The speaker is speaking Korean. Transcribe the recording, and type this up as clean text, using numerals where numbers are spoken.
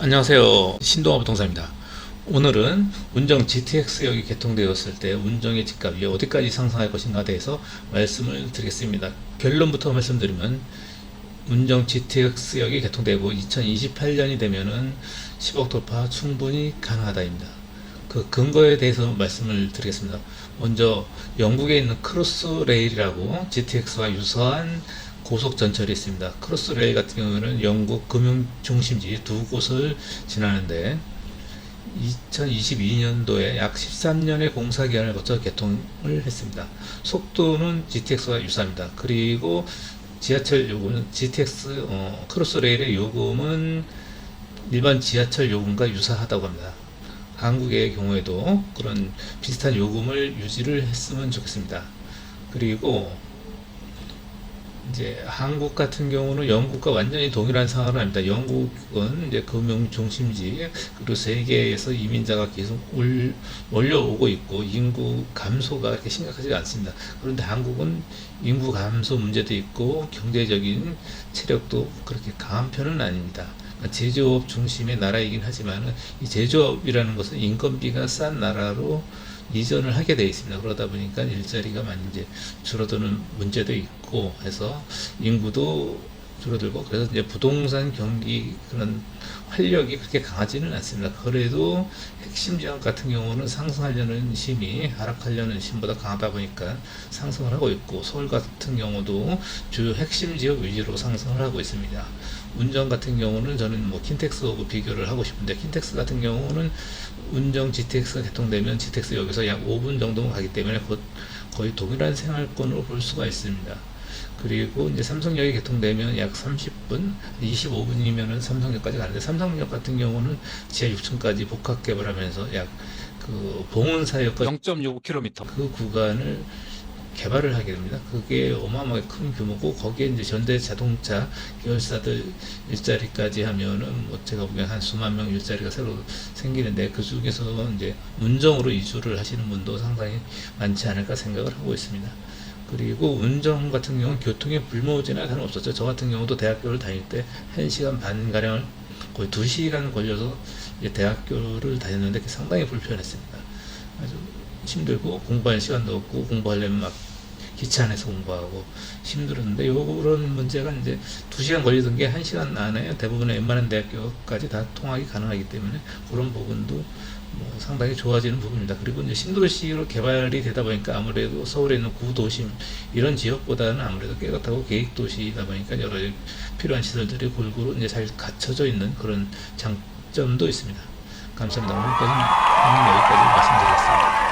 안녕하세요. 신동아 부동산입니다. 오늘은 운정 GTX역이 개통되었을 때 운정의 집값이 어디까지 상승할 것인가에 대해서 말씀을 드리겠습니다. 결론부터 말씀드리면 운정 GTX역이 개통되고 2028년이 되면은 10억 돌파 충분히 가능하다입니다. 그 근거에 대해서 말씀을 드리겠습니다. 먼저 영국에 있는 크로스레일이라고 GTX와 유사한 고속 전철이 있습니다. 크로스레일 같은 경우는 영국 금융 중심지 두 곳을 지나는데 2022년도에 약 13년의 공사 기간을 거쳐 개통을 했습니다. 속도는 GTX와 유사합니다. 그리고 지하철 요금은 GTX 크로스레일의 요금은 일반 지하철 요금과 유사하다고 합니다. 한국의 경우에도 그런 비슷한 요금을 유지를 했으면 좋겠습니다. 그리고 이제 한국 같은 경우는 영국과 완전히 동일한 상황은 아닙니다. 영국은 이제 금융 중심지, 그리고 세계에서 이민자가 계속 몰려오고 있고 인구 감소가 그렇게 심각하지가 않습니다. 그런데 한국은 인구 감소 문제도 있고 경제적인 체력도 그렇게 강한 편은 아닙니다. 제조업 중심의 나라이긴 하지만 이 제조업이라는 것은 인건비가 싼 나라로 이전을 하게 되어 있습니다. 그러다 보니까 일자리가 많이 이제 줄어드는 문제도 있고 해서 인구도 줄어들고, 그래서 이제 부동산 경기 그런 활력이 그렇게 강하지는 않습니다. 그래도 핵심 지역 같은 경우는 상승하려는 힘이 하락하려는 힘보다 강하다 보니까 상승을 하고 있고, 서울 같은 경우도 주요 핵심 지역 위주로 상승을 하고 있습니다. 운정 같은 경우는 저는 뭐 킨텍스하고 비교를 하고 싶은데, 킨텍스 같은 경우는 운정 GTX가 개통되면 GTX 여기서 약 5분 정도만 가기 때문에 거의 동일한 생활권으로 볼 수가 있습니다. 그리고 이제 삼성역이 개통되면 약 30분, 25분이면은 삼성역까지 가는데, 삼성역 같은 경우는 지하 6층까지 복합 개발하면서 약 그 봉은사역까지 0.65km 그 구간을 개발을 하게 됩니다. 그게 어마어마하게 큰 규모고, 거기에 이제 현대 자동차 계열사들 일자리까지 하면은 뭐 제가 보기엔 한 수만 명 일자리가 새로 생기는데, 그 중에서 이제 운정으로 이주를 하시는 분도 상당히 많지 않을까 생각을 하고 있습니다. 그리고 운정 같은 경우는 교통에 불모지나 다름없었죠. 저 같은 경우도 대학교를 다닐 때 1시간 반 가량을 거의 2시간 걸려서 이제 대학교를 다녔는데 상당히 불편했습니다. 아주 힘들고 공부할 시간도 없고, 공부하려면 막 기차 안에서 공부하고 힘들었는데, 요런 문제가 이제 2시간 걸리던 게 1시간 안에 대부분의 웬만한 대학교까지 다 통하기 가능하기 때문에 그런 부분도 뭐 상당히 좋아지는 부분입니다. 그리고 이제 신도시로 개발이 되다 보니까 아무래도 서울에 있는 구도심 이런 지역보다는 아무래도 깨끗하고 계획도시이다 보니까 여러 필요한 시설들이 골고루 이제 잘 갖춰져 있는 그런 장점도 있습니다. 감사합니다. 오늘까지는 여기까지 말씀드리겠습니다.